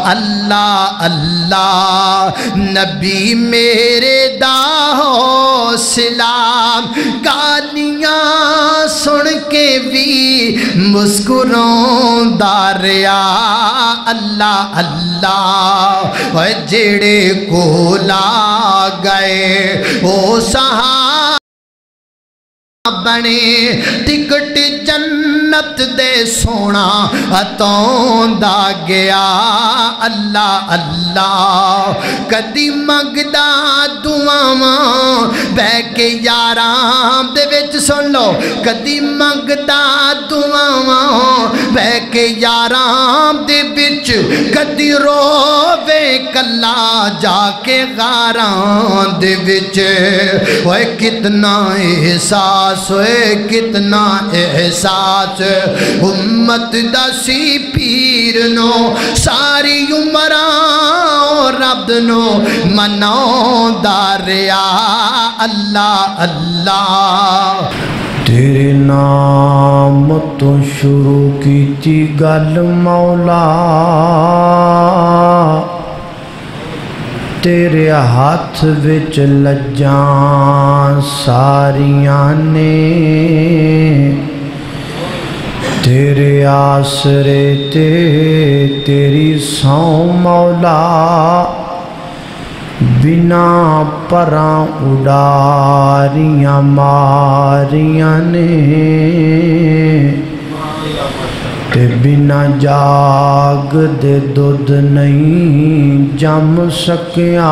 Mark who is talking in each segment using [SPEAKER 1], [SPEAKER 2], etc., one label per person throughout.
[SPEAKER 1] اللہ اللہ نبی میرے دا حوصلہ گالیاں سن کے بھی مسکراؤندا رہیا اللہ اللہ اے جڑے کولا گئے او صحابہ بنے ٹکٹ جنت دے سونا اتوندا گیا اللہ اللہ کدی منگدا دعاواں بہ کے یاراں دے وچ سن لو کدی منگدا دعاواں بہ کے یاراں دے وچ کدی رووے کلا جا کے غاراں دے وچ اوے کتنا احساس ہوئے کتنا احساس امت دا سی پیر نو ساری عمران رب نو مناؤں داریا اللہ اللہ
[SPEAKER 2] تیرے نام تو شروع کی تھی گل مولا تیرے ہاتھ وچ لجاں ساریاں نے تیرے آسرے تے تیری سو مولا بنا پراں اڈاریاں ماریاں نے تے بنا جاگ دے دودھ نہیں جم سکیا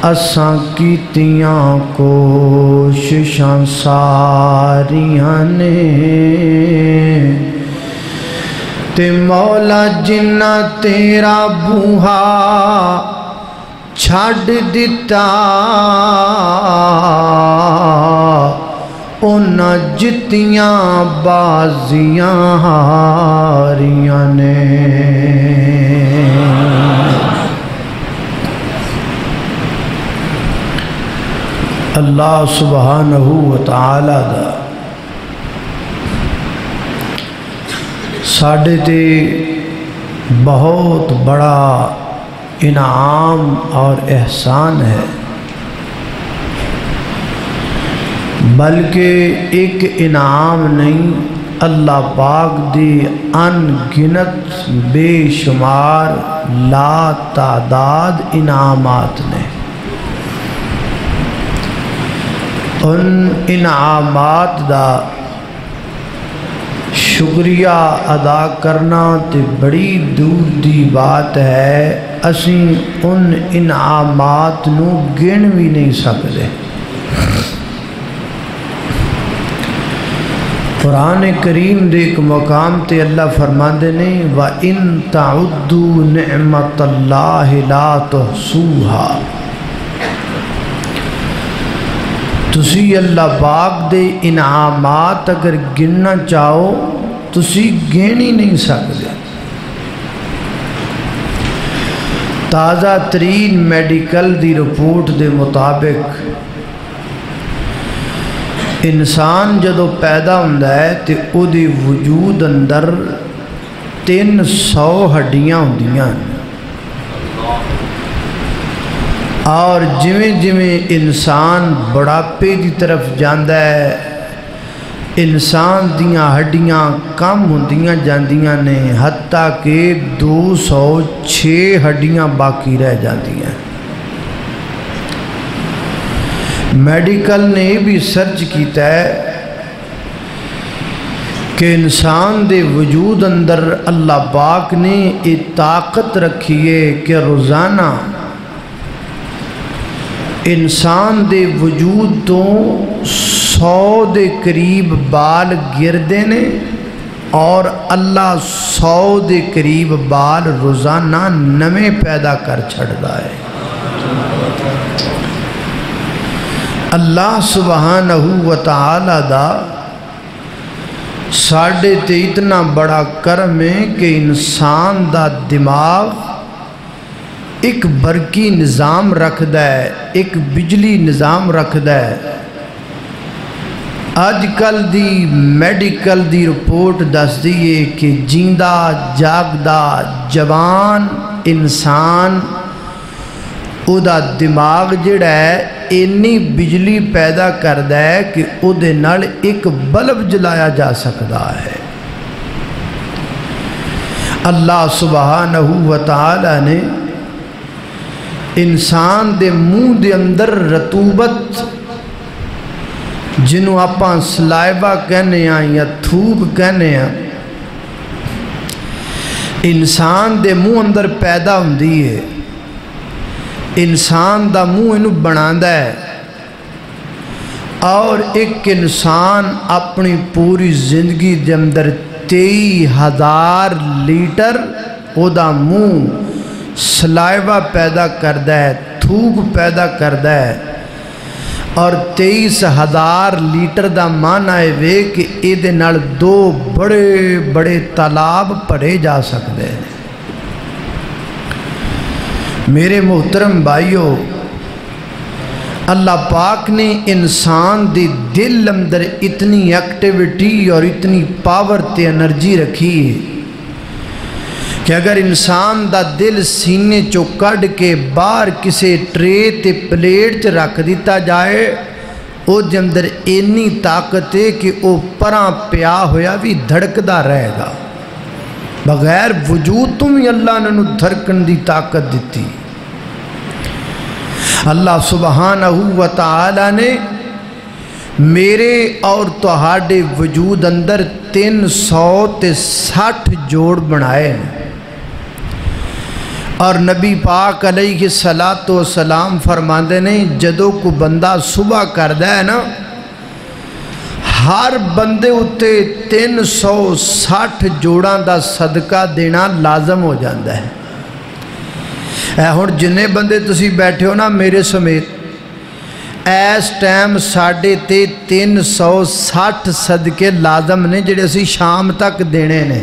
[SPEAKER 2] اساں کیتیاں کوششاں ساریاں نے تے مولا جنہ تیرا بوہا چھڑ دیتا انہاں جتیاں بازیاں ہاریاں نے اللہ سبحانہ وتعالی دا ساڑھے تے بہت بڑا انعام اور احسان ہے بلکہ ایک انعام نہیں اللہ پاک دی ان گنت بے شمار لا تعداد انعامات نے ان انعامات دا شکریہ ادا کرنا تے بڑی دور دی بات ہے اسی ان انعامات نو گن بھی نہیں سکتے قرآن کریم دے ایک مقام تے اللہ فرماندے نے وَإِن تَعُدُّوا نِعْمَةَ اللَّهِ لَا تُحْصُوهَا تسی اللہ پاک دے انعامات اگر گننا چاہو تسی گن ہی نہیں سکتے تازہ ترین میڈیکل دی رپورٹ دے مطابق انسان جدو پیدا ہوندہ ہے تے او دی وجود اندر 300 ہڈیاں ہوندیاں اور جویں جویں انسان بڑھاپے دی طرف جاندہ ہے انسان دیاں ہڈیاں کم ہوندیاں جاندیاں نے حتیٰ کہ 206 ہڈیاں باقی رہ جاندیاں میڈیکل نے بھی سرچ کیتا ہے کہ انسان دے وجود اندر اللہ پاک نے یہ طاقت رکھی ہے کہ روزانہ انسان دے وجود تو 100 دے قریب بال گردے نے اور اللہ 100 دے قریب بال روزانہ نمے پیدا کر چھڑدا ہے اللہ سبحانہ وتعالی دا ساڑھے تے اتنا بڑا کرم ہے کہ انسان دا دماغ ایک برقی نظام رکھ ہے ایک بجلی نظام رکھ ہے اج کل دی میڈیکل دی رپورٹ دس دیئے کہ جیندہ جاگدہ جوان انسان او دا دماغ جڑا ہے اینی بجلی پیدا کردا ہے کہ او دے نال ایک بلب جلایا جا سکتا ہے۔ اللہ سبحانہ و تعالی نے انسان دے منہ دے اندر رطوبت جنہوں آپاں سلائبہ کہنے ہیں یا تھوک کہنے ہیں انسان دے منہ اندر پیدا ہوندی ہے، انسان دا منہ انہوں بناندہ ہے، اور ایک انسان اپنی پوری زندگی دے اندر 23,000 لیٹر او دا منہ سلائبہ پیدا کردہ ہے، تھوک پیدا کردہ ہے، اور 23,000 لیٹر دا معنی ہے کہ ایدے نال 2 بڑے بڑے تالاب پڑے جا سکتے ہیں۔ میرے محترم بھائیو، اللہ پاک نے انسان دی دل اندر اتنی ایکٹیویٹی اور اتنی پاور تے انرجی رکھی ہے کہ اگر انسان دا دل سینے چو کڈ کے باہر کسے ٹرے تے پلیٹ چ رکھ دیتا جائے او دے اندر اینی طاقت ہے کہ او پراں پیا ہویا بھی دھڑکدا رہے گا، بغیر وجود تم ہی اللہ نے دھڑکن دی طاقت دیتی۔ اللہ سبحانہ و تعالی نے میرے اور تہاڈے وجود اندر 360 جوڑ بنائے ہیں، اور نبی پاک علیہ السلام فرماندے نے جدو کو بندہ صبح کردہ ہے نا، ہر بندے اتے 360 جوڑاں دا صدقہ دینا لازم ہو جاندہ ہے۔ اے ہون جنہیں بندے تسی بیٹھے ہو نا میرے سمیت، ایس ٹائم 360 صدقے لازم نے جڑے اسی شام تک دینے نے،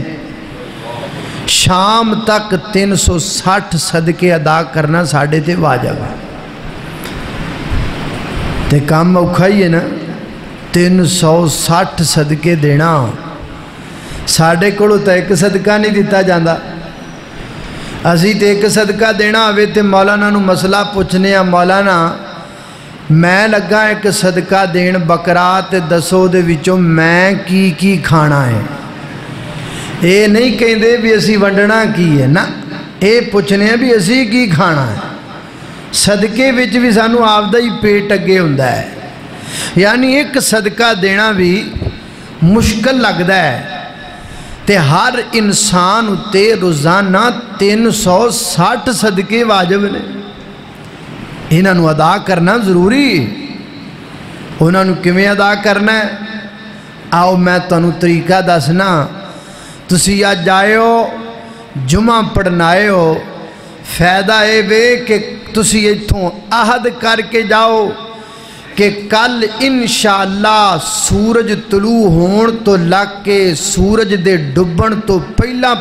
[SPEAKER 2] شام تک 360 صدقے ادا کرنا ساڑھے تے واجب ہے۔ تے کام اوکھا ہی ہے نا، 360 صدقے دینا، ساڑھے کڑو تا ایک صدقہ نہیں دیتا جاندہ۔ اسی تے ایک صدقہ دینا ہوئے تے مولانا نو مسئلہ پوچھنے ہیں، مولانا میں لگا ایک صدقہ دین بکرات دسو دے وچوں میں کی کھانا ہے، اے نہیں کہیں دے بھی اسی ونڈنا کی ہے نا، اے پوچھنے ہیں بھی اسی کی کھانا ہے۔ صدقے وچ بھی سانو آفدہ ہی پیٹ اگے ہوندہ ہے، یعنی ایک صدقہ دینا بھی مشکل لگتا ہے، تے ہر انسان اتے روزانہ 360 صدقے واجب نے، انہاں نو ادا کرنا ضروری، انہاں نو کیویں ادا کرنا ہے؟ آؤ میں تانوں طریقہ دسنا، تسی آج جائے ہو جمعہ پڑھنائے ہو، فائدہ اے وے کہ تسی ایتھوں عہد کر کے جاؤ کہ کل انشاءاللہ سورج طلوع ہون تو لگ کے سورج دے ڈبن تو پہلا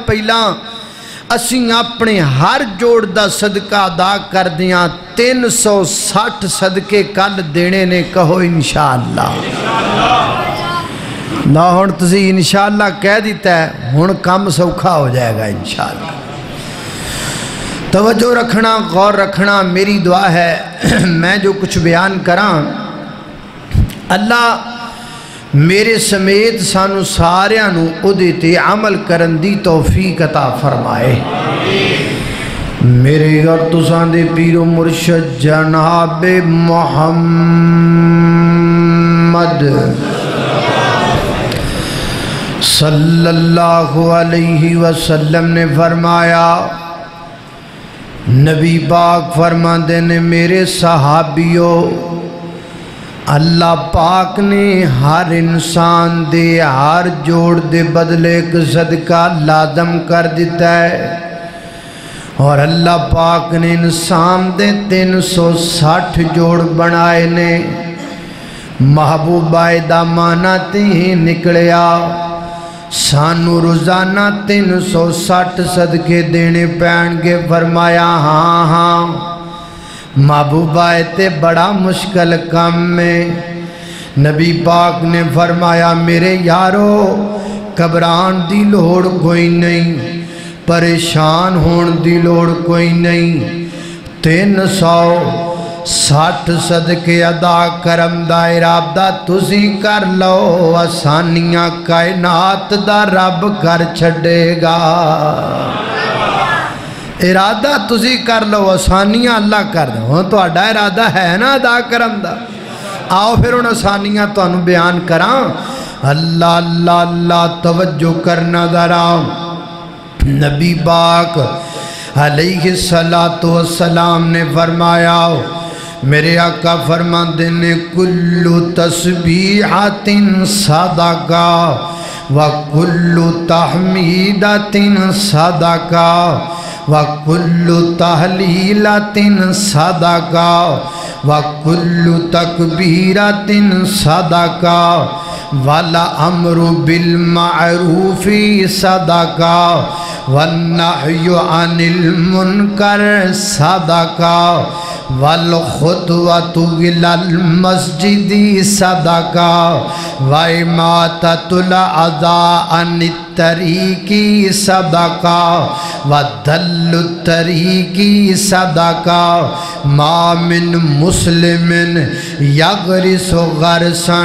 [SPEAKER 2] اسیں اپنے ہر جوڑ دا صدقہ ادا کر دیاں 360 صدقے کل دینے نے، کہو انشاءاللہ۔ نہ ہون تسی انشاءاللہ کہہ دیتا ہے، ہون کم سوکھا ہو جائے گا انشاءاللہ۔ توجہ رکھنا، غور رکھنا، میری دعا ہے میں جو کچھ بیان کراں اللہ میرے سمیت سانو ساریانو اودے تے عمل کرن دی توفیق عطا فرمائے۔ میرے اور تساں دے پیر و مرشد جناب محمد صلی اللہ علیہ وسلم نے فرمایا، نبی پاک فرماندے نے میرے صحابیوں، اللہ پاک نے ہر انسان دے ہر جوڑ دے بدلے ایک صدقہ لازم کر دیتا ہے، اور اللہ پاک نے انسان دے 360 جوڑ بنائے نے۔ محبوبہ دا معنی تے ہی نکلیا، سانو روزانہ 360 صدقے دینے پین گے۔ فرمایا ہاں محبوبہ تے بڑا مشکل کام میں، نبی پاک نے فرمایا میرے یارو گھبران دی لوڑ کوئی نہیں، پریشان ہون دی لوڑ کوئی نہیں، 360 صدقے ادا کرم دا ارادہ تسی کر لو، آسانیاں کائنات دا رب کر چھڑے گا۔ ارادہ تسی کر لو، آسانیاں اللہ کر دو۔ ہاں تو اڈا ارادہ ہے نا ادا کرم دا، آؤ پھر ان آسانیاں تو انہوں بیان کراں۔ اللہ اللہ اللہ توجہ کرنا ذرا۔ نبی پاک علیہ السلام نے فرمایا، میرے آقا فرماتے ہیں کل تسبیحات صدقہ وکل تحمیدات صدقہ وکل تحلیلات صدقہ وکل تکبیرات صدقہ والامر بالمعروف صدقہ والنہی عن المنکر صدقہ والخطوۃ الی المسجد صدقہ واماطۃ الاذی عن الطریق صدقہ ودل الطریق صدقہ ما من مسلم یغرس غرسا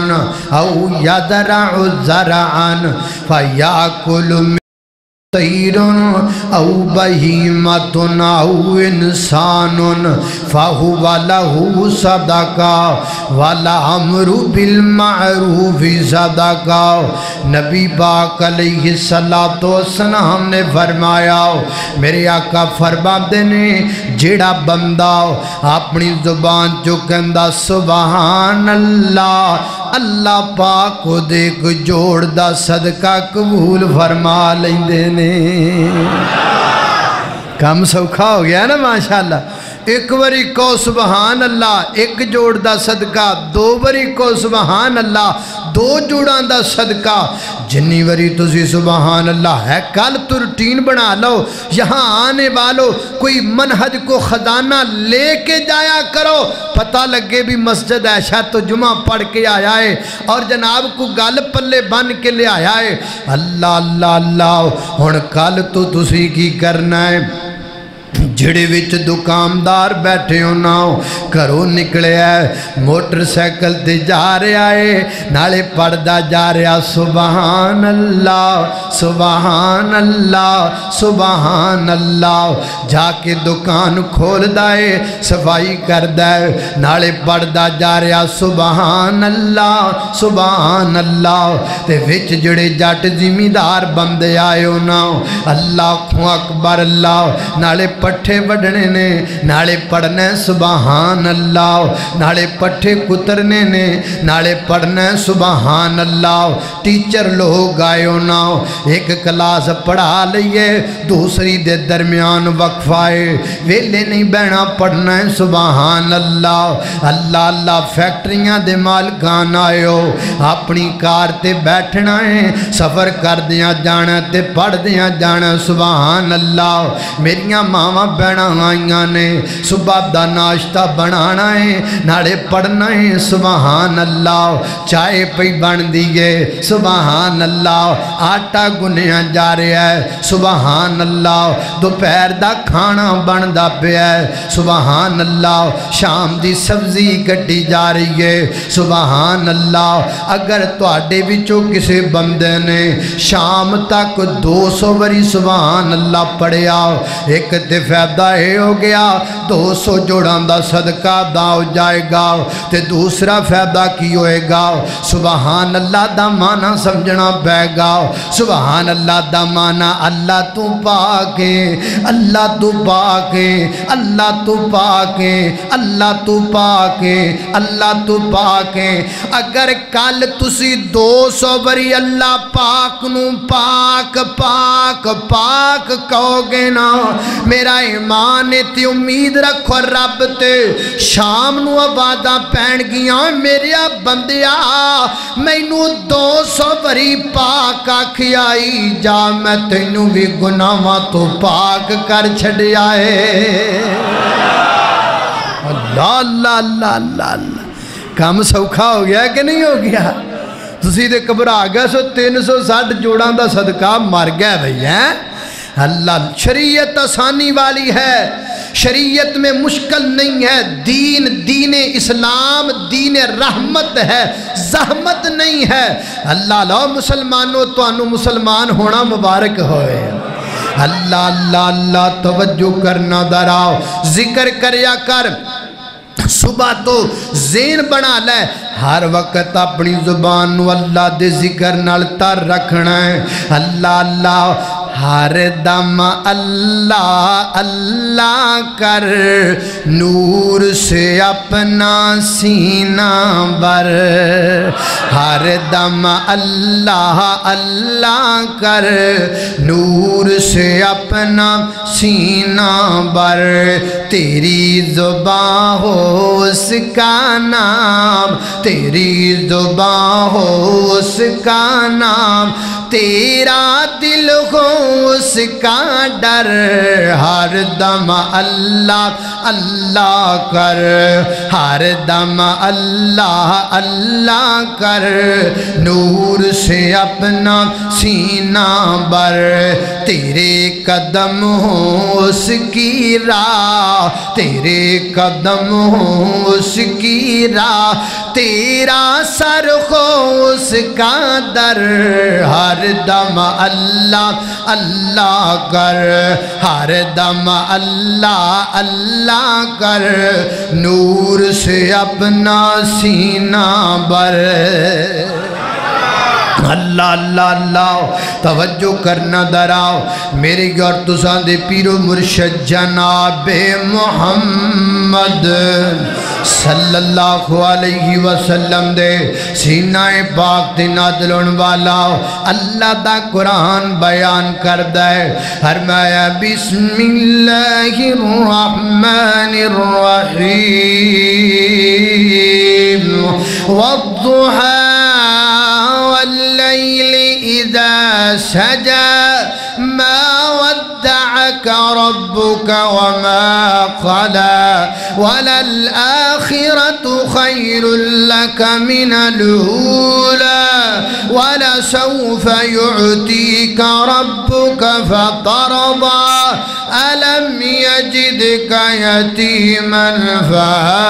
[SPEAKER 2] او یزرع زرعا فیاکل طیر او بہیمت او انسان فہو لہ صدقہ والامر بالمعروف صدقہ۔ نبی پاک علیہ السلام نے فرمایا، میرے آقا فرماتے نے جیڑا بندہ اپنی زبان جو کہندا سبحان اللہ، اللہ پاک کو دیکھ جوڑ دا صدقہ قبول فرما لیندے نے۔ کم سوکھا ہو گیا نا ماشاءاللہ۔ ایک وری کو سبحان اللہ، ایک جوڑ دا صدقہ، دو وری کو سبحان اللہ، دو جوڑاں دا صدقہ، جنی وری تسی سبحان اللہ ہے کل تو روٹین بنا لو، یہاں آنے والو کوئی منہج کو خزانہ لے کے جایا کرو، پتہ لگے بھی مسجد عائشہ تو جمعہ پڑھ کے آیا ہے اور جناب کو گل پلے بن کے لے آیا ہے۔ اللہ اللہ اللہ، ہن کل تو تسی کی کرنا ہے، جڑے وچ دکاندار بیٹھے ہونا گھروں نکلے ہے، موٹر سائیکل تے جا رہا ہے، نالے پڑھدا جا رہا سبحان اللہ سبحان اللہ سبحان اللہ، جا کے دکان کھول دائے صفائی کر دائے، نالے پڑھدا جا رہا سبحان اللہ سبحان اللہ، تے وچ جڑے جٹ زمیندار بندے آئے ہونا اللہ اکبر اللہ، نالے پٹھے وڈنے نے، نالے پڑھنے سبحان اللہ، نالے پٹھے کترنے نے، نالے پڑھنے سبحان اللہ۔ ٹیچر لوگ آئے ہونا، ایک کلاس پڑھا لئیے، دوسری دے درمیان وقفائے، ویلے نہیں بہنا پڑھنا سبحان اللہ۔ اللہ اللہ، فیکٹریاں دے مالکان آئے ہو، اپنی کار تے بیٹھنا ہے، سفر کر دیاں جانا تے پڑھ دیاں جانا سبحان اللہ۔ میریاں ماما بہنا آئیاں نے، صبح دا ناشتہ بنانا ہے، ناڑے پڑھنا ہے سبحان اللہ، چائے پہ بن دیئے سبحان اللہ، آٹا گنیاں جا رہے ہے سبحان اللہ، دوپہر دا کھانا بن دا پہ ہے سبحان اللہ، شام دی سبزی کٹی جا رہی ہے سبحان اللہ۔ اگر تو آڈے بچوں کسے بندے نے شام تک 200 وری سبحان اللہ پڑھیا، ایک فائدہ ہے ہو گیا 200 جوڑاں دا صدقہ دا ہو جائے گا، تے دوسرا فائدہ کی ہوئے گا سبحان اللہ دا معنی سمجھنا پے گا۔ سبحان اللہ دا معنی اللہ تو پاکے، اللہ تو پاکے، اللہ تو پاکے، اللہ تو پاکے، اللہ تو پاکے۔ اگر کل تسی 200 بری اللہ پاک نو پاک پاک پاک کہو گے نا، میرا ایمان تے امید رکھو رب تے، شام نو آوازاں پین گیاں میریا بندیا مینو 200 بری پاک آکھی آئی جا، میں تینو بھی گناہاں تو پاک کر چھڑیا ہے۔ اللہ اللہ اللہ اللہ اللہ،
[SPEAKER 1] काम सौखा हो गया कि नहीं हो गया? तुसी ते घबरा गए सो 360 जोड़ां दा सदका मर गया भई है। अल्लाह शरीयत आसानी वाली है, शरीयत में मुश्किल नहीं है। दीन दीन इस्लाम दीन रहमत है, जहमत नहीं है। अल्लाह लो मुसलमानों तुहानू मुसलमान होना मुबारक होए। अल्लाह अल्लाह अल्लाह तवज्जो करना दराओ, जिक्र करया कर। सुबह तो ज़ेन बना ले, हर वक्त अपनी जुबान अल्लाह दे जिक्र नाल तर रखना है। अल्लाह अल्लाह हर दम अल्लाह अल्लाह कर, नूर से अपना सीना भर। हर दम अल्लाह अल्लाह कर, नूर से अपना सीना भर। तेरी जुबां हो उसका नाम, तेरी जुबां हो उसका नाम, तेरा दिल हो उसका डर। हर दम अल्लाह अल्लाह कर, हर दम अल्लाह अल्लाह कर, नूर से अपना सीना भर। तेरे कदम हो उसकी राह, तेरे कदम हो उसकी राह, तेरा सर हो उसका दर। हर दम अल्लाह अल्लाह कर, हर दम अल्लाह अल्लाह कर, नूर से अपना सीना भर। अल्लाह अल्लाह अल्लाह तवज्जो करना दराओ। मेरी गौर तुसां दे पीरो मुर्शद जनाबे मुहम्मद सल्लल्लाहु अलैहि वसल्लम दे सीनाए पाक ते नाज़िल होने वाला अल्लाह दा कुरान बयान करदा है। फरमाया बिस्मिल्लाहिर रहमानिर रहीम वद्दुहा वल्लैलि इज़ा सजा मा वद्दअक रब्बुक वमा क़ला वलल आखिरतु खैरुल लक मिनल ऊला वलसौफ युअतीक रब्बुक फतरदा अलम यजिदक यतीमन फआवा।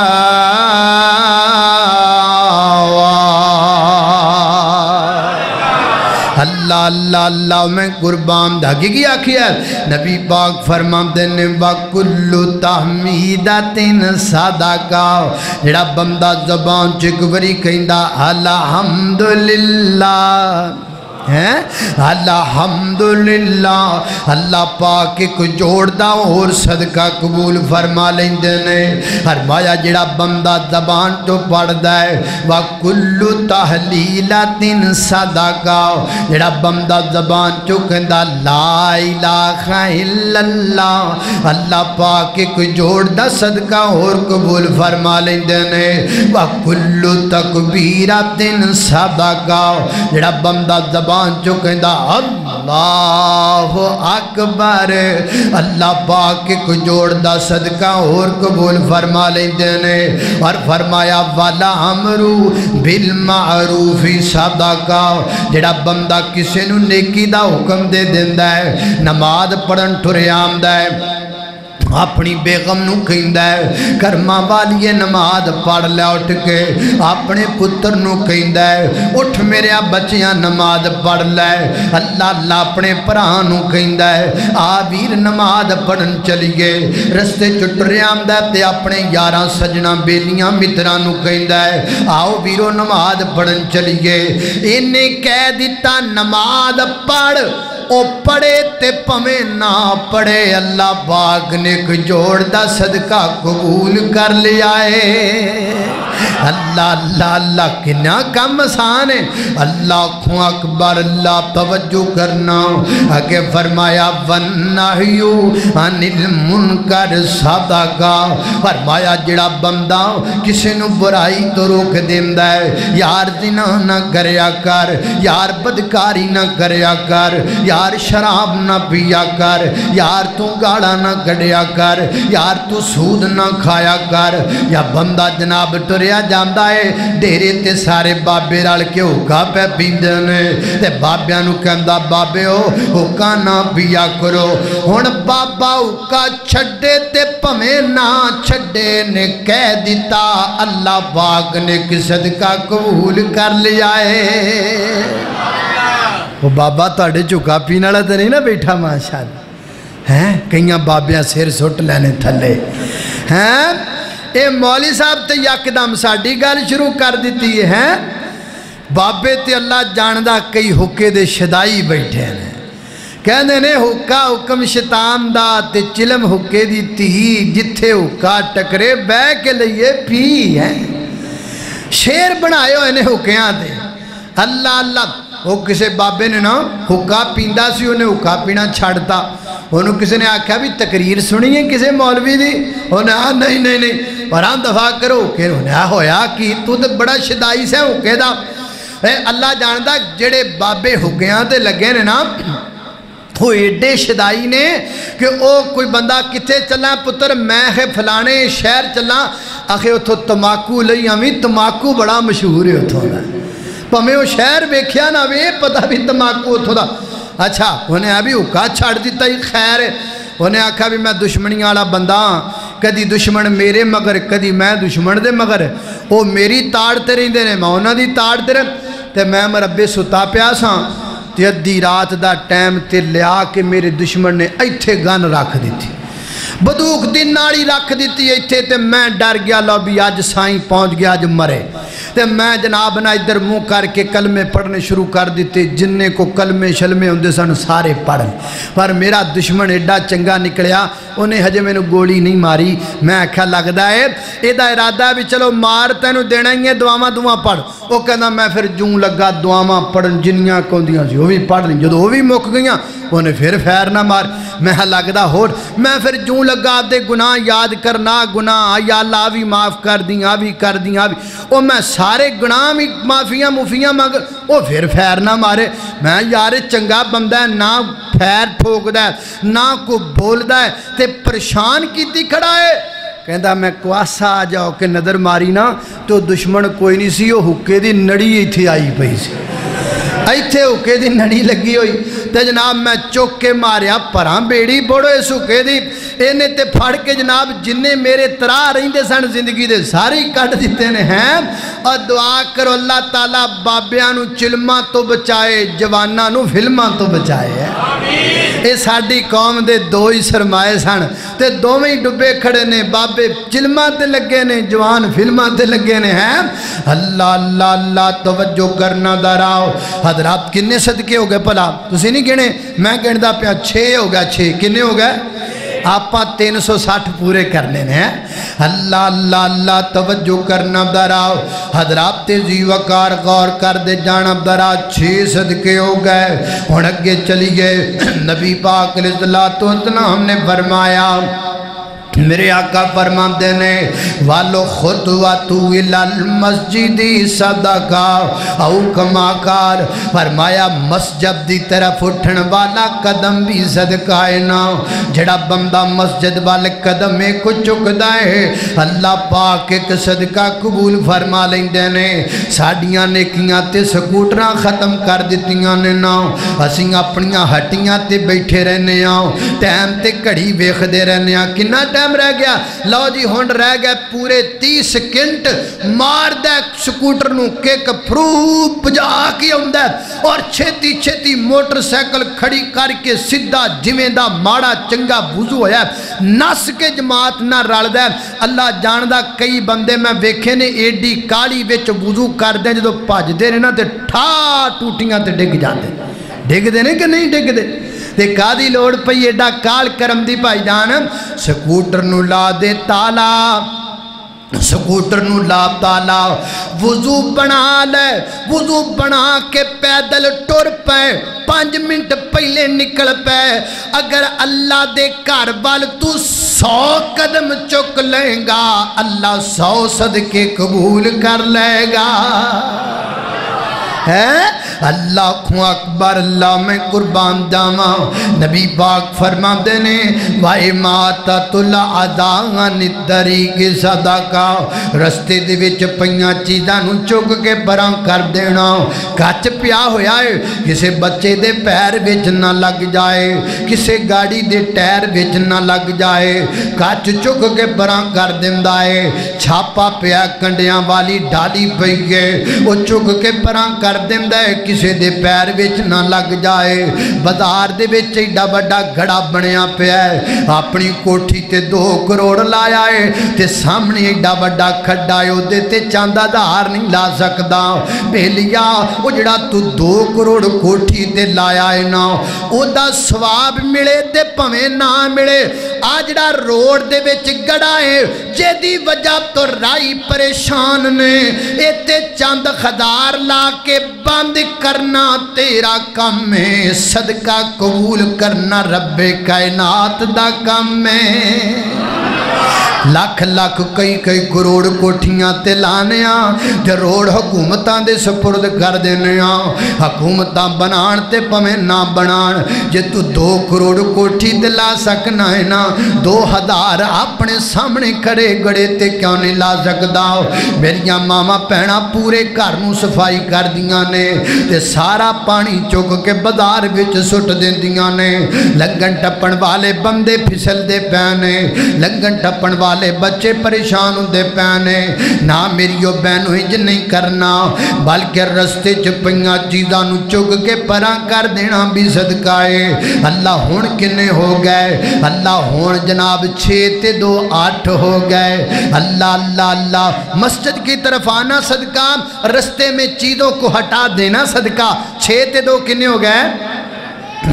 [SPEAKER 1] अल्लाह अल्लाह अल्लाह मैं कुर्बान धागी की आखिया नबी पाक फरमाते ने वकुल्लु तहमीदातिन सदाका। जेड़ा बंदा ज़बान च एक बारी कहंदा अल्हम्दुलिल्लाह है अल्हम्दुलिल्लाह, अल्लाह पाक एक जोड़दा और सदका कबूल फरमा लेंदे ने। फरमाया जेड़ा बंदा ज़बान तो पढ़दा है वा कुल्लु तहलीलातिन सदाका। जेड़ा बंदा ज़बान चो कहंदा ला इलाहा इल्लल्लाह, अल्लाह पाक एक जोड़दा सदका और कबूल फरमा लेंदे ने। वा कुल्लु तकबीरातिन सदाका। जेड़ा बंदा ज़बान जो कहता अल्लाह अकबर, अल्लाह पाक एक जोड़दा सदका और कबूल फरमा लेंदे ने। और फरमाया वाला अमरू बिल मारूफी सदाका। जेड़ा बंदा किसी नू नेकी दा हुक्म दे दिंदा है, नमाज पढ़न टुर आंदा है, अपनी बेगम नू कहंदा है कर्मा वालीए नमाज पढ़ लै उठ के। अपने पुत्र नू कहंदा है उठ मेरे बच्चियां नमाज पढ़ लै। अल्लाह अल्लाह अपने भरा नू कहंदा है आ वीर नमाज पढ़न चलीए। रस्ते च टुर आंदा ते अपने यारां सजना बेलियां मित्रां नू कहंदा है आओ वीरो नमाज पढ़न चलीए। इन्हें कह दिता नमाज पढ़, ओ पढ़े ते पवे ना पढ़े अल्लाह पाक ने एक जोड़दा सदका कबूल कर लिया है। अल्लाह अल्लाह अल्लाह कितना कम आसान है। अल्लाह अकबर, अल्लाह तवज्जो करना। आगे फरमाया वन्नहयु अनिल मुनकर सदका। फरमाया जेड़ा बंदा किसी नू बुराई तो रोक देंदा है, यार जिना ना करया कर, यार बदकारी ना करया कर, यार शराब ना पिया कर, यार तू गाड़ा ना कढ़िया कर, यार तू सूद ना खाया कर। या बंदा जनाब टुरिया पढ़िया जाता है डेरे ते सारे बाबे रल के हुक्का पै पींदे ने ते बाबियां नूं कहंदा बाबे ओ हुक्का ना पिया करो। हुण बाबा हुक्का छड्डे ते भवें ना छड्डे ने कह दिता अल्लाह पाक ने कि सदका कबूल कर लिया है। वो बाबा तुहाडे झुक्का पीने वाला तो नहीं ना बैठा माशाअल्लाह हैं कई बाबियां सिर सुट लैने थले हैं। ये मौली साहब तो यकदम साड़ी गल शुरू कर दी है बाबे ते अल्लाह जानदा कई हुक्के दे शदाई बैठे ने कहते ने हुक्का हुक्म शैतान दा ते चिलम हुक्के दी धी जिथे हुक्का टकरे बह के लईए पी है। शेर बनाए हुए ने हुक्कियां दे अल्लाह अल्लाह। वो किसी बाबे ने ना हुक्का पींदा सी उन्हें हुक्का पीना छड्डता। उन्होंने किसी ने आख्या भी तकरीर सुनी है किसी मौलवी की उन्हें आ नहीं नहीं नहीं पर दफा करो हुक्के उन्हें होया कि तू तो बड़ा शदाई से हुक्के दा। अल्लाह जानदा जेड़े बाबे हुक्कियां ते लगे ने ना वो एडे शदाई ने कि वो कोई बंदा कितने चलना पुत्र मैं है फलाने शहर चलना आखे उतों तमाकू लई आवी तमाकू बड़ा मशहूर है उतों का भावें वो शहर वेख्या ना वे पता भी तमाकू उतों का। अच्छा उन्हें आ भी हुक्का छड़ दिता ही खैर उन्हें आखा भी मैं दुश्मनी वाला बंदा कदी दुश्मन मेरे मगर कदी मैं दुश्मन दे मगर वो मेरी ताड़ते रहिंदे ने मैं उन्हां दी ताड़ते रह ते मैं मरब्बे सुता पिया सां ते अद्धी रात दा टाइम ते लिया के मेरे दुश्मन ने इत्थे गन रख दी बंदूक दी नाली रख दी इत्थे ते मैं डर गया लो भी अज साईं पहुँच गया अज मरे ते मैं जनाब ना इधर मुँह करके कलमे पढ़ने शुरू कर दिते जिन्ने को कलमे शलमे होंदे सन सारे पढ़ पर मेरा दुश्मन एडा चंगा निकलिया उन्हें हजे मैनू गोली नहीं मारी। मैं आख्या लगता है इहदा इरादा भी चलो मार तैनू देना ही है दुआवां दुआ पढ़। वो कहना मैं फिर जूं लगा दुआवां पढ़न जिन्नियां कौंदियां सी वो भी पढ़ ली जो वो भी मुक गई उन्हें फिर फैर ना मार। मैं लगता होर मैं फिर जूं लगा आपदे गुनाह याद करना गुनाह या अल्लाह आ भी माफ़ कर दी आ भी कर दी आ भी वो मैं सारे गुनाह भी माफियाँ मुफियाँ मंग वो फिर फैर ना मारे। मैं यार चंगा बंदा है ना फैर ठोकदा है ना को बोलदा है ते परेशान कीती खड़ा है। कहता मैं कुआसा आ जाओ कि नज़र मारी ना तो दुश्मन कोई नहीं सी वो हुक्के दी नड़ी इत्थे आई पई सी इत्थे हुक्के दी नड़ी लगी हुई तो जनाब मैं चुक के मारिया परां बेड़ी बोड़ो इस हुक्के दी इन्हें ते फड़ के जनाब जिन्ने मेरे तरा रहिंदे सन जिंदगी दे सारे कट दिते ने हैं। और दुआ करो अल्लाह ताला बाबियां नू चिलमां तो बचाए जवानां नू फिल्मां तो बचाए है। ये साडी कौम दे दो ही सरमाए सन ते दोवें ही डुबे खड़े ने बाबे चिलमां ते लगे ने जवान फिल्मां ते लगे ने हैं। अल्लाह अल्लाह अल्लाह तवज्जो करना दराओ हजरात किन्ने सदके हो गए भला तुसीं नहीं गिने मैं गिनदा पिया 6 हो गया 6 किन्ने हो गए आप 360 पूरे करने ने। अल्लाह अल्लाह अल्लाह तवज्जो करना दराओ हजरात तेजी वकार गौर कर दे जाना दरा 6 सदके हो गए। हुण अगे चलिए नबी पाक अलैहिस्सलाम ने फरमाया मेरे आका फरमाते ने वालो खुतवतु इलल मस्जिदी सदका औ कमा कार फरमाया मस्जिद दी तरफ उठन वाला कदम भी सदका है ना। जड़ा बंदा मस्जिद वाले कदम को चुकदा है अल्लाह पाक एक सदका कबूल फरमा लेंदे ने। साडियां नेकियां ते सकूटरां खत्म कर दित्तियां ने ना असीं अपनियां हट्टियां ते बैठे रहने टाइम ते घड़ी वेखदे रहने किन्ना रह गया लो जी हुण रह गया पूरे 30 सेकंड मार दे स्कूटर नू किक फ्रू भजा के आउंदा और छेती छेती मोटरसाइकिल खड़ी करके सीधा जिवें दा माड़ा चंगा वुजू होया नस के जमात ना रलदा। अल्लाह जानदा कई बंदे मैं वेखे ने एडी काली विच वुजू करदे जदों भजदे ने ना ते ठा टूटियां ते डिग जांदे डिगदे ने कि नहीं डिगदे ते कादी लोड़ पई एडा काल करम दी भाईजान स्कूटर नू ला दे ताला स्कूटर नू ला ताला वुजू बना ले वुजू बना के पैदल टुर पे 5 मिनट पहले निकल पे अगर अल्लाह दे घर वाल तू 100 कदम चुक लेगा अल्लाह 100 सदके कबूल कर लेगा है। अल्लाह अकबर, अल्लाह मैं कुर्बान जावा। नबी पाक फरमाते ने वाए माता तुला अदा निदरी की सदाका, रस्ते दे विच पईयां चीज़ां नूं चुक के परां कर देना। कच पिया होया है किसी बच्चे दे पैर विच ना लग जाए, किसी गाड़ी दे टायर विच ना लग जाए, कच चुक के परां कर दिंदा है। छापा पिया कंडियां वाली डाली पई है, वो चुक के परां कर दिंदा है, किसी दे पैर विच ना लग जाए। बाजार दे विच एडा वड्डा घड़ा बनया पिया है, अपनी कोठी ते 2 करोड़ लाया है ते सामने एडा वड्डा खड्डा है, उहदे ते चंद आधार नहीं ला सकदा। बेलिया वो जिहड़ा तू 2 करोड़ कोठी ते लाया है ना, ओदा सवाब मिले ते भवें ना मिले। आ जिहड़ा रोड दे विच गड़ा है जिहदी वजह तो राही परेशान ने, इत्थे चंद खदार ला के बंद करना तेरा काम है, सदका कबूल करना रब्बे कायनात दा काम है। लख लख कई कई करोड़ कोठियां ते लाने ते रोड हुकूमतां दे सपुर्द कर देने। हुकूमतां बनाण ते भवें ना बनाण, जे तू 2 करोड़ कोठी ते ला सकना है ना, 2000 अपने सामने खड़े गड़े ते क्यों नहीं ला सकदा। मेरियां मावां भैणां पूरे घर नूं सफाई कर दियां ने ते सारा पानी चुक के बाजार विच सुट दिंदियां ने। लंघन टप्पण वाले बंदे फिसलदे पै ने, लंघन टप्पण वाले बच्चे परेशान होंदे पै ने। ना मेरियो बहनों इंज नहीं करना, बल्कि रस्ते च पईयां चीज़ां नूं चुक के परां कर देना भी सदका है। अल्लाह हुण किन्ने हो गए? अल्लाह हुण जनाब 6 ते 2 8 हो गए। अल्लाह अल्लाह अल्लाह, मस्जिद की तरफ आना सदका, रस्ते में चीज़ों को हटा देना सदका। 6 ते 2 किन्ने हो गए?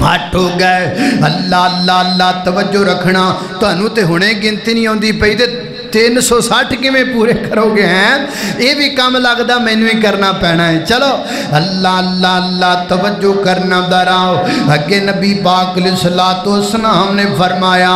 [SPEAKER 1] 8 हो गए। अल्लाह अल्लाह अल्लाह, तवज्जो रखना, तुहानू ते हुणे गिनती नहीं आउंदी पई ते 360 किवें पूरे करोगे हैं? ये भी काम लगता मैनू ही करना पैना है। चलो अल्लाह अल्लाह अल्लाह, तवज्जो करना दराओ। अगे नबी पाक अलैहिस्सलातु वस्सलाम ने फरमाया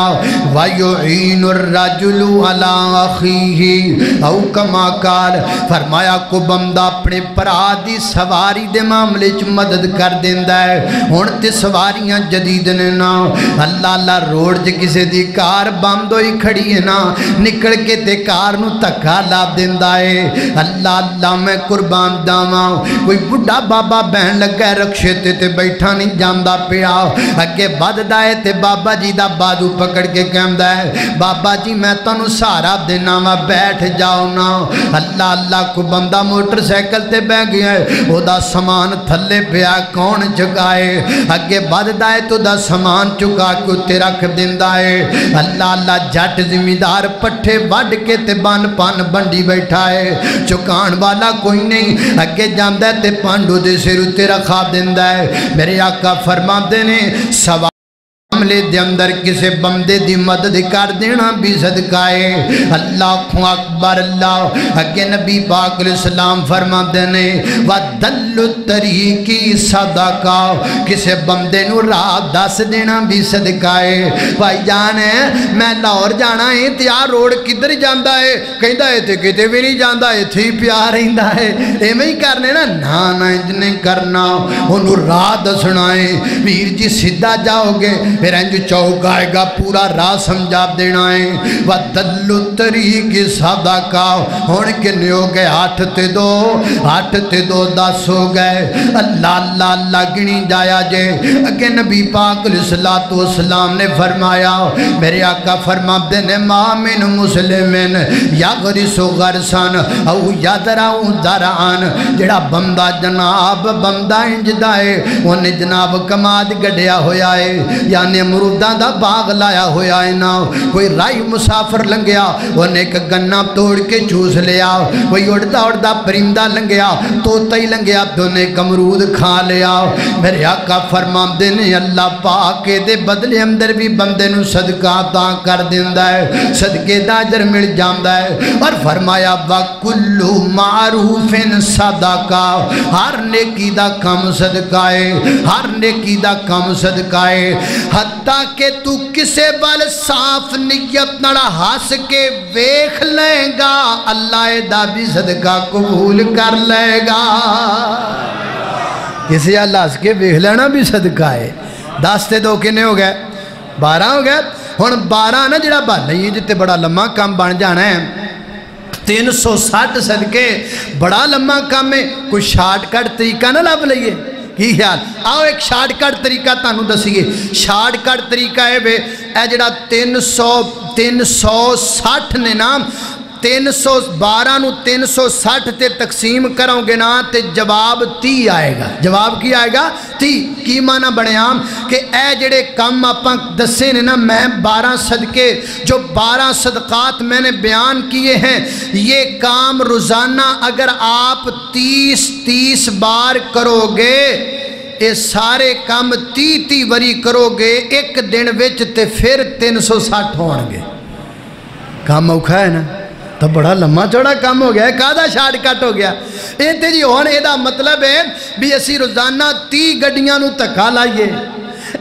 [SPEAKER 1] वयुईनुर रजुलु अला अखीही औ कमा काल, फरमाया को बंदा अपने भरा दी सवारी दे मामले च मदद कर देंदा है। हुण ते सवारियां जदीद ने ना, अल्लाह अल्लाह, रोड च किसी दी कार बंद होई खड़ी है ना, निकल के ते कार नूं धक्का ला दिंदा है। अल्लाह अल्लाह, मैं कुर्बान जावां, कोई बुढ़ा बाबा बहन लगा रक्शे ते बैठा नहीं जांदा पिया, अगे वधदा है ते बाबा जी दा बाजू पकड़ के कहंदा है बाबा जी मैं तुहानूं सहारा देना वा, बैठ जाओ ना। अल्लाह अल्लाह, को बंदा मोटरसाइकिल ते बह गया है, ओदा समान थल्ले पिया, कौन चुकाए? अगे वधदा है तो ओदा समान चुका के उत्ते रख दिंदा है। अल्लाह अल्लाह, जट जिमीदार पट्ठे वढ़ के ते बन पन बंडी बैठा है, चुकाण वाला कोई नहीं, अगे जांदा ते पांडू दे सिर उत्ते रखा दिंदा है। मेरे आका फरमाते ने सवा मामले दे अंदर किसी बंदे दी मदद कर देना भी सदका है। अल्लाह अकबर अल्लाह। अगे नबी पाक अलैहिस्सलाम फरमाते ने वदल्लु तरीकी सदका, किसी बंदे नूं राह दस देना भी सदका है। भाई जान मैं लाहौर जाना है ते आ रोड किधर जाता है? कहता है तो किते भी नहीं जाता, इत्थे ही पिया रहिंदा है। इवें ही करने ना, ना ना इंज नहीं करना, उन्होंने राह दसना है। वीर जी सीधा जाओगे फिर इंज चौक आएगा, पूरा राह समझा देना है। वदल्लु तरीकी सदका, हुण किन्ने हो गए? 8 ते 2 8 ते 2 10 हो गए। अल्लाह अल्लाह अल्लाह गिनी जाया जे। अगे नबी पाक अलैहिस्सलातु वस्सलाम ने फरमाया, मेरे आका फरमाते ने मामिन मुस्लिमिन यगरिसु गरसन औ यदरउ दरान, जेड़ा बंदा जनाब बंदा इंजदा है, उन्हें जनाब कमाद गढ़िया होया है, यानी अमरूदां दा बाग लाया होया है ना। कोई राही मुसाफिर लंघिया, उन्हें एक गन्ना तोड़ के चूस लिया। कोई उड़दा उड़दा परिंदा लंघिया, तोता ही लंघिया तो उन्हें एक अमरूद खा लिया। मेरे आका फरमाते ने अल्लाह पाक दे बदले अंदर भी बंदे नूं सदका अता कर दिंदा है, सदके दा अजर मिल जांदा है। और फरमाया वकुल्लु मारूफिन सदका, हर नेकी दा काम सदका है, हर नेकी दा काम सदका है। हत्ता के तू किसे बल साफ नियत नाल हस के वेख लेगा, अल्लाह दा भी सदका कबूल कर लेगा। किसी हाल हस के वेख लेना भी सदका है। 10 ते 2 किन्ने हो गए? 12 हो गए। हुण 12 ना जिहड़ा बन ही जिते बड़ा लम्मा काम बन जाना है 360 सदके बड़ा लम्मा काम है। कोई शार्टकट तरीका ना लभ लईए की ख्याल? आओ एक शार्टकट तरीका तुहानू दसीए। शार्टकट तरीका है वे ए जिहड़ा 360 ने ना 312 नू 360 ते तकसीम करोगे ना तो जवाब 30 आएगा। जवाब की आएगा? 30। की माना बनिया कि ए जिहड़े काम आपां दसे ने ना मैं 12 सदके जो 12 सदकात मैंने बयान किए हैं ये काम रोज़ाना अगर आप 30 बार करोगे ये सारे काम 30 वरी करोगे एक दिन विच ते फिर 360 होणगे। काम औखा है ना? तो बड़ा लम्मा चौड़ा काम हो गया। कादा शार्टकट हो गया ये तो जी। हुण इहदा मतलब है भी असी रोज़ाना 30 गड्डियां नूं धक्का लाइए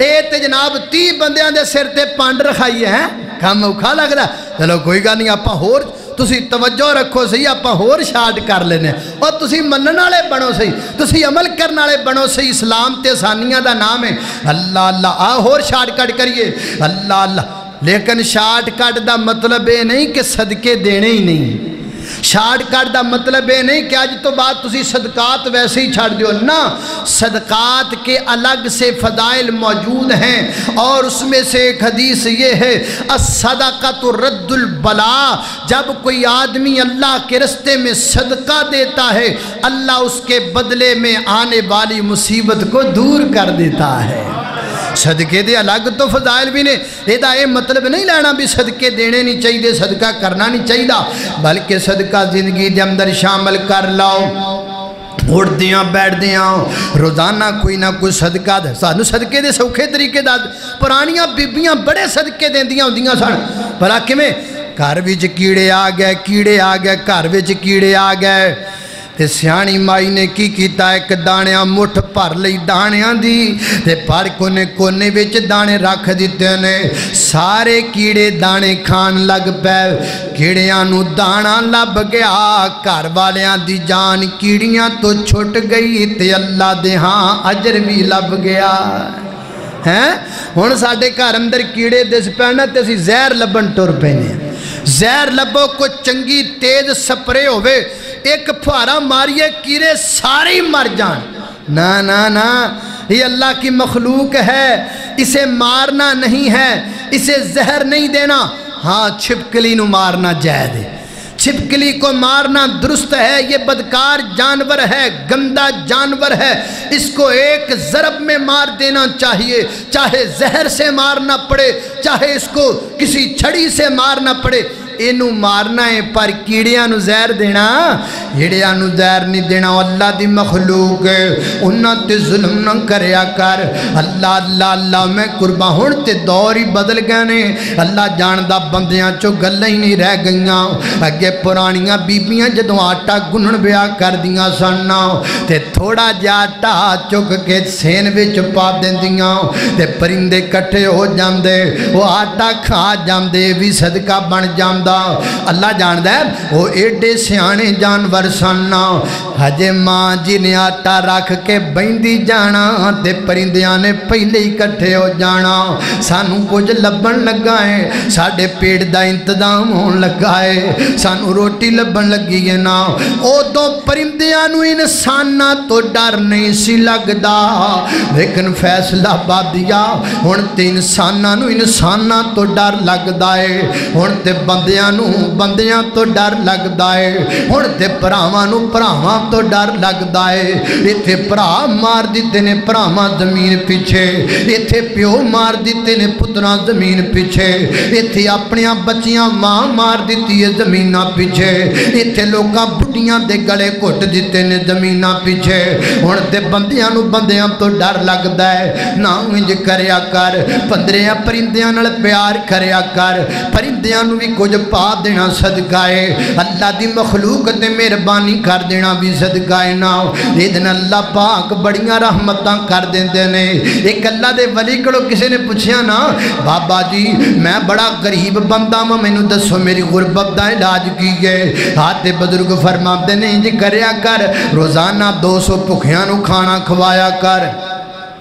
[SPEAKER 1] ये तो जनाब 30 बंदियां दे सिर ते पंड रखाइए हैं। काम औखा लगदा? चलो कोई गल नहीं आपां होर तुसी तवज्जो रखो सही आपां होर शार्ट कर लेने और तुसी मनण वाले बनो सही तुसी अमल करने वाले बनो सही। इस्लाम ते आसानियां दा नाम है। अल्लाह अल्लाह आ होर शार्टकट करिए अल्लाह अल्लाह। लेकिन शार्टकट का मतलब ये नहीं कि सदके देने ही नहीं। शार्टकट का मतलब ये नहीं कि अज तो बाद तुसी सदकात वैसे ही छड़ दो ना। सदकात के अलग से फ़दाइल मौजूद हैं और उसमें से एक हदीस ये है अस्सदक़तु रद्दुल बला। जब कोई आदमी अल्लाह के रस्ते में सदका देता है अल्लाह उसके बदले में आने वाली मुसीबत को दूर कर देता है। सदके दे अलग तो फजाइल भी ने। ਇਹਦਾ ਇਹ मतलब नहीं लेना भी सदके देने नहीं चाहिए सदका करना नहीं चाहिए बल्कि सदका जिंदगी के अंदर शामिल कर लाओ। उठदियाँ बैठदियाँ रोज़ाना कोई ना कोई सदका सानू सदके दे सौखे तरीके दस। पुरानियां बीबियां बड़े सदके देंदियां होंदियां सन भला किवें? घर विच कीड़े आ गए घर विच कीड़े आ गए ते सियाणी माई ने की कीता एक दाणिया मुठ भर लई दाणियां दी ते भर कोने कोने विच दाणे रख दिते ने। सारे कीड़े दाणे खान लग पे। कीड़ियां नू दाणा लभ गया घर वालियां दी जान कीड़ियां तो छुट गई ते अल्लाह दे हां अजर भी लभ गया हैं। हुण साडे घर अंदर कीड़े दिस पैण ते असीं जहर लभण तुर पैने। जहर लभो कोई चंगी तेज स्प्रे होवे एक फुहारा मारिए कीड़े सारे ही मर जान। ना ना ना ये अल्लाह की मखलूक है इसे मारना नहीं है इसे जहर नहीं देना। हाँ छिपकली नू मारना जायज़ है। छिपकली को मारना दुरुस्त है। ये बदकार जानवर है गंदा जानवर है इसको एक ज़रब में मार देना चाहिए। चाहे जहर से मारना पड़े चाहे इसको किसी छड़ी से मारना पड़े इनू मारना है। पर कीड़ियां नू जहर देना कीड़ियां नू जहर नहीं देना। अल्लाह दी मखलूक उन्हां ते जुल्म न करया कर। अल्लाह अल्लाह अल्लाह मैं कुर्बान। हुण ते दौर ही बदल गए ने। अल्लाह जानदा बंदियां चो गल्लां ही नहीं रह गईयां। अगे पुरानियां बीबियां जदों आटा गुन्नण ब्याह करदियां सन ते थोड़ा जिहा आटा चुक के सेन विच पा दिंदियां ते परिंदे इकट्ठे हो जांदे वो आटा खा जांदे भी सदका बन जांदा। अल्लाह जानदा है वो एडे सियाने जानवर सन। हजे मां जी ने आटा रख के बहिंदी जाना ते परिंदियां ने पहले ही इकट्ठे हो जाना। सानू कुछ लभण लगा है साडे पेट दा इंतजाम होने लगा है सानू रोटी लभण लगी है ना। उदों परिंदियां नू इंसानां तो डर नहीं सी लगदा लेकिन फैसला बादिया हुण ते इंसानां नू इंसानां तो डर लगदा है। हुण ते बंदियां तो डर लगता है। हुण ते भरावां नू भरावां तो डर लगता है। इत्थे भरा मार दिते ने भरावां जमीन पिछे इत्थे प्यो मार दिते ने पुत्रां जमीन पिछे इत्थे अपनियां बच्चियां मां मार दिती है जमीनां पिछे इत्थे लोकां बुढ़ियां दे गले घुट दिते ने जमीनां पिछे। हुण ते बंदियां नू बंदियां तो डर लगता है। ना इंज करया कर पंदरियां परिंदियां नाल प्यार करया कर। परिंदियां नू भी कुछ पा देना सदका है, अल्लाह दी मखलूक ते मेहरबानी कर देना भी सदका है ना। ये दिन अल्लाह पाक बड़ियां रहमतां कर देंदे ने। एक अल्लाह दे वली कोलों किसी ने पूछया ना, बाबा जी मैं बड़ा गरीब बंदा वां, मैनू दसो मेरी गुरबत दा इलाज की है। हाथ बजुर्ग फरमाते ने इंज करया कर, रोजाना 200 भुखियां नू खाना खवाया कर।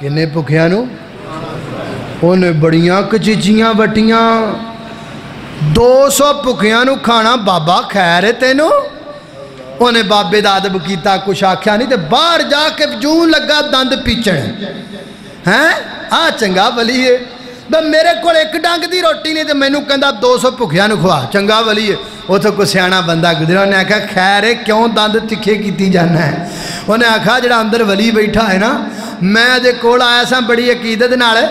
[SPEAKER 1] किन्ने भुखियां नू? उन्हें बड़ियां कचीचियां वटियां। 200 भुखियां नू खाना बाबा खैर है तेनू? उन्हें बाबे दा अदब कीता, कुछ आख्या नहीं, तो बाहर जाके जूं लगा दंद पीचण हैं। आ चंगा वली है, मेरे को एक डंग की रोटी नहीं तो मैनू कहता 200 भुखियां नू खवा। चंगा वली है। उतो कोई सियाना बंदा गुजरा, उन्हें आख्या खैर है क्यों दंद तिखे की जाना है? उन्हें आख्या जो अंदर वली बैठा है ना, मैं दे कोल आया सा बड़ी अकीदत नाल,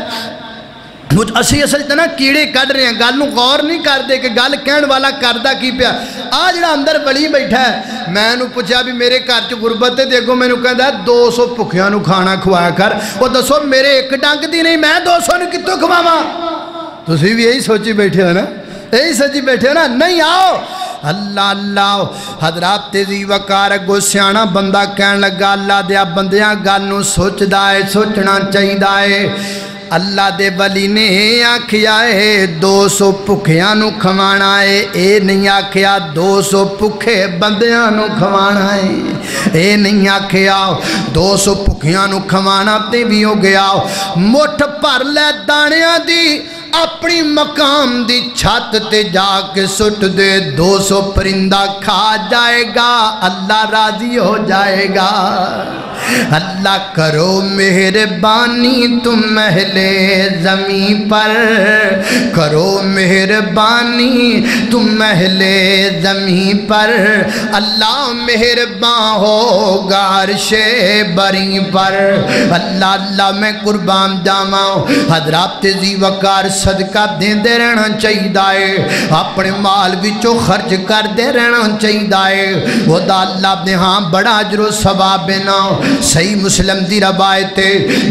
[SPEAKER 1] असी असल च ना कीड़े कढ़ रहे हैं, गल गौर नहीं करते कि गल कहण वाला करदा की पिया। आ जिहड़ा अंदर वली बैठा है, मैं उन्होंने पूछा भी मेरे घर च गुरबत है, अगों मैनू कहता 200 भुखियां नू खाना खवाया कर। वो दसो मेरे एक डंग दी नहीं, मैं 200 नू कित्तों खवावां? तुसीं भी यही सोची बैठे हो ना, यही सोची बैठे हो ना। नहीं आओ अल्लाह अल्लाह। हजरात तेजी वकार अगो सियाना बंदा कहन लगा, अल्लाह दिया बंदियां गल नू सोचदा है, सोचना चाहिदा है। अल्लाह दे वली ने आखिया है 200 भुखियां नू खवाना है, ये नहीं आखिया 200 भुखे बंदियां नू खवाना है। ये नहीं आखिया 200 भुखियां नू खवाना ते भी हो गया। मुठ भर लै दाणियां दी अपनी मकाम दी छत ते जाके सुट दे, 200 परिंदा खा जाएगा, अल्लाह राजी हो जाएगा। अल्लाह करो मेहरबानी तुम महले ज़मीं पर, करो मेहरबानी तुम महले ज़मीं पर, अल्लाह मेहरबान होगा अर्शे बरी पर। अल्लाह अल्लाह मैं कुर्बान जावा। हजरात तेजी वकार सदका देंदे रहना चाहिए, अपने माल विचों खर्च करते रहना चाहिए। वो अल्लाह ने हाँ बड़ा अजरो सवाब है ना। सही मुस्लिम दी रवायत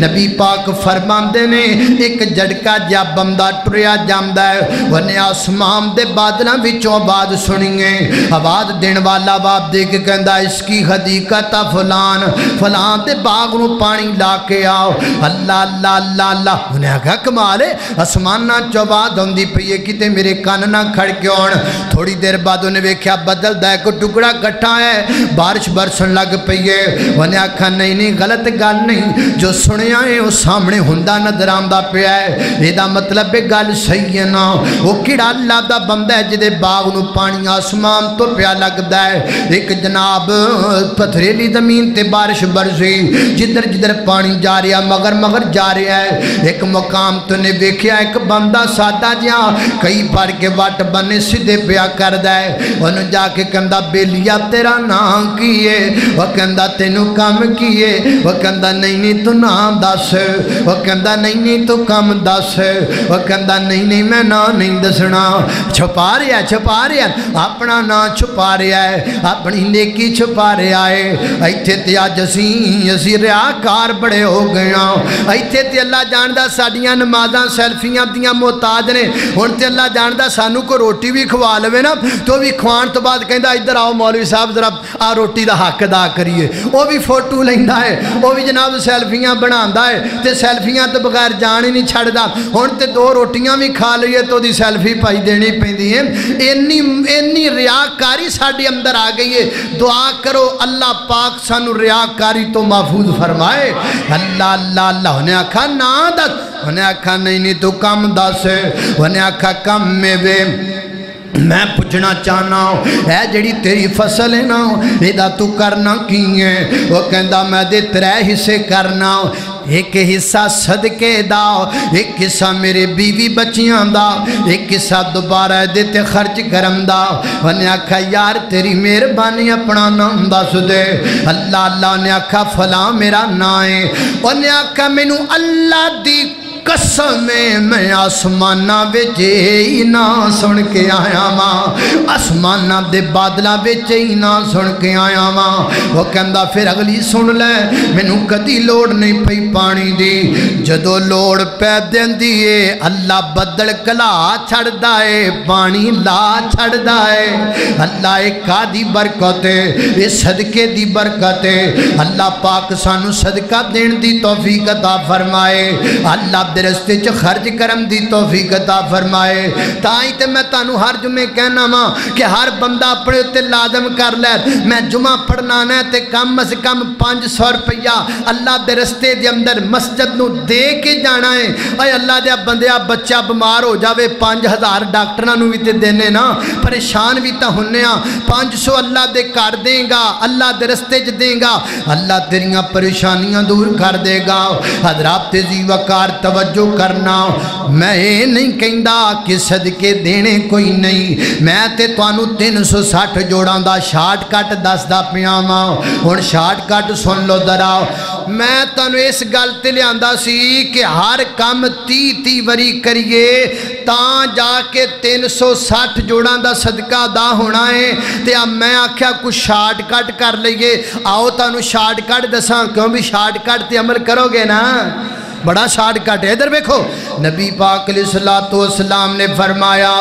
[SPEAKER 1] नबी पाक फरमाते ने, एक झटका जा बंदा टुरिया जाता है, उन्हें आसमान दे बादलों विचों आवाज़ सुनिए। आवाज़ देने वाला बाप दे के कहता इसकी हदीकत फलान फलान दे बाग नू पानी ला के आओ। अल्लाह अल्लाह अल्लाह अल्लाह। उन्हें आखा कमाल है, आसमाना चो आवाज़ आती पई है, किते मेरे कान ना खड़के आउण। थोड़ी देर बाद उन्हें वेख्या बदलदा एक टुकड़ा इकट्ठा है, बारिश बरसन लग पई है। उन्हें आखा नहीं नहीं गलत गल नहीं, जो सुनिया है वो सामने हुंदा नजर आंदा पिया है, एदा मतलब है गल सही है ना। वो किड़ा अल्लाह दा बंदा है जिहदे बाग नू पानी आसमान तो पिया लगदा है। एक जनाब पथरेली जमीन ते बारिश बरसी, जिधर जिधर पानी जा रहा मगर मगर जा रहा है। एक मुकाम तो ने वेख्या एक बंदा सादा जिहा कई भर के वट बने सीधे पिया करदा है। उन्हें जाके कहंदा बेलिया तेरा नाम की है? वो कहंदा तेनू काम की है? वो कहंदा नहीं नहीं तू नाम दस। वो कहंदा नहीं नहीं तू काम दस। वो कहंदा नहीं नहीं मैं ना नहीं दसना। छुपा रहा अपना ना छुपा रहा है, अपनी नेकी छुपा रहा है। इत्थे ते अज असी रियाकार बड़े हो गए हाँ। इत्थे ते अल्लाह जानदा साडियां नमाज़ां सैल्फियां दियां मोहताज ने। हुण ते अल्लाह जानदा सानू को रोटी भी खवा लवे ना, तो भी खवाण तो बाद कहंदा इधर आओ मौलवी साहब जरा आ रोटी दा हक अदा करिए। वो भी फोटो लैंदा है, वो भी जनाब सैल्फियां बनांदा है, ते सैल्फियां तो बगैर जान ही नहीं छड्डदा। हुण ते 2 रोटियां भी खा लईए तो दी सैल्फी पाई देनी पैंदी है। इन्नी रियाकारी साडे अंदर आ गई है। दुआ करो अल्लाह पाक सानू रियाकारी तो महफूज फरमाए। अल्लाह अल्लाह अल्लाह। उन्हें आखा ना दस, उन्हें आखा नहीं नहीं तू कम दस। उन्हें आखा कम में वे मैं पूछना चाहना है जड़ी तेरी फसल है ना एदा तू करना की है? वो कहंदा मैं दे 3 हिस्से करना, एक हिस्सा सदके दा, एक हिस्सा मेरे बीवी बच्चियां दा, एक हिस्सा दोबारा दे ते खर्च करम दा। उन्हें आखा यार तेरी मेहरबानी अपना नाम दस दे। अल्लाह अल्लाह ने आखा फला मेरा ना है। उन्हें आखा मैनू अल्लाह दी कसम मैं आसमाना विच ही ना सुन के आया वां, आसमाना दे बादलों विच ही ना सुन के आया वां। वो कहंदा फिर अगली सुन ले, मैनू कदी लोड़ नहीं पई पानी दी, जदों लोड़ पै देंदी है अल्लाह बदल कला छड़दा है, पानी ला छड़दा है। अल्लाह एक कादी बरकत है, ये सदके दी बरकत है। अल्लाह पाक सानू सदका देने दी तौफीक अता फरमाए, अल्लाह दे रस्ते च खर्च करन दी तौफीक अता फरमाए। ताई ते मैं तानू हर जुमे कहना वा कि हर बंदा अपने उत्ते लाजम कर ले, मैं जुमा पढ़ना है ते कम अज कम 500 रुपया अल्लाह दे रस्ते दे अंदर मस्जिद नू दे के जाना है। अय अल्लाह दे बंदिया बच्चा बीमार हो जावे 5000 डॉक्टरां नू भी ते देने ना, परेशान भी तो होने 500 अल्लाह दे कर देगा, अल्लाह दे रस्ते च देगा, अल्लाह तेरियां परेशानियां दूर कर देगा। हजरात तेजी वकार तवज्जो करना, मैं ये नहीं कहता कि सदके देने कोई नहीं, मैं ते तुहानू 360 जोड़ां दा शार्टकट दसदा पिया वां। हुण शार्टकट सुन लो जरा, मैं तुहानू इस गल ते लिआंदा सी कि हर काम 30 वारी करिए तां जाके 360 जोड़ां दा सदका अदा होना है। ते अब मैं आख्या कुछ शार्टकट कर लीए, आओ तुहानू शार्टकट दसां, क्यों भी शार्टकट ते अमल करोगे ना, बड़ा शार्टकट है। इधर देखो नबी पाक अलैहिस्सलातु वस्सलाम ने फरमाया,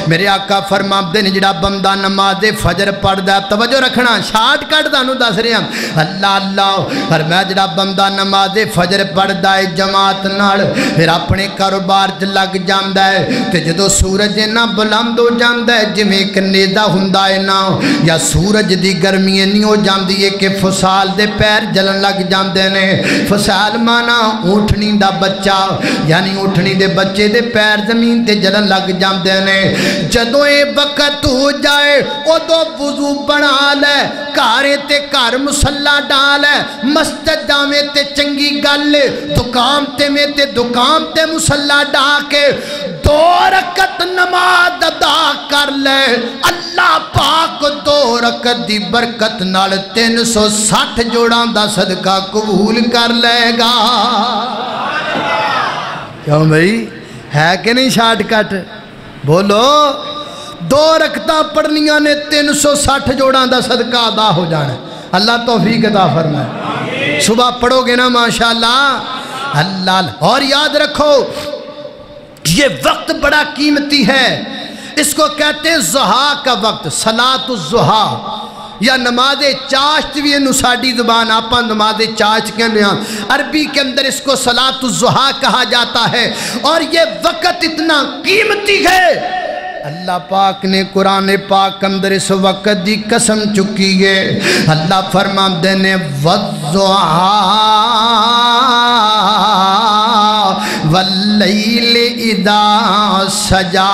[SPEAKER 1] मेरे आका फरमाते ने जिहड़ा बंदा नमाज़े फजर पढ़दा, तवज्जो रखना शार्टकट तुहानू दस रहा, अल्लाह अल्लाह फरमाया जिहड़ा बंदा नमाज़े फजर पढ़दा है जमात नाल, फिर अपने कारोबार च लग जांदा है, ते जदों सूरज इन्ना बुलंद हो जांदा है जिवें एक नेज़ा हुंदा है ना, या सूरज दी गर्मी इन्नी हो जांदी है कि फसाल दे पैर जलन लग जांदे ने। फसाल माना ऊँटनी दा बच्चा, यानी ऊँटनी दे बच्चे दे पैर जमीन ते जलन लग जाते ने। जदों ये वक्त हो जाए उदों वुज़ू बना ले, घरे ते घर मुसल्ला डाल, मस्जिद जावे ते चंगी गल, दुकान ते में ते दुकान ते मुसल्ला डा के 2 रकत नमाज अदा कर ले, अल्लाह पाक 2 रकत दी बरकत नाल 360 जोड़ां दा सदका कबूल कर लेगा। क्यों भाई, है कि नहीं शार्टकट? बोलो, 2 रकतां पढ़नियां ने 360 जोड़ां दा सदका अदा हो जाना। अल्लाह तौफीक अता फरमाए। सुबह पढ़ोगे ना माशाअल्लाह अल्लाह। और याद रखो ये वक्त बड़ा कीमती है, इसको कहते हैं ज़ुहा का वक्त, सलातु ज़ुहा या नमाज़े चाश्त भी इनू साड़ी ज़ुबान आप नमाज़े चाश्त कहते हैं, अरबी के अंदर इसको सलातु ज़ुहा कहा जाता है। और ये वक्त इतना कीमती है, अल्लाह पाक ने कुरान पाक के अंदर इस वक्त की कसम चुकी है। अल्लाह फरमाते ने वज़्ज़ुहा वल्लैल इज़ा सजा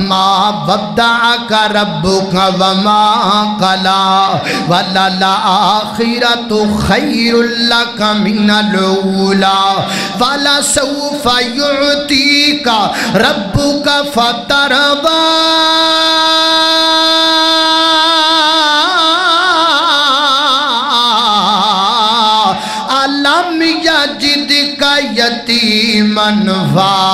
[SPEAKER 1] मा वद्दअका रब्बुका वमा क़ला वलल आखिरतु खैरुल लका मिनल ऊला वलसौफा युअतीका रब्बुका फतरदा। अलम यजिदका यतीमन फावा।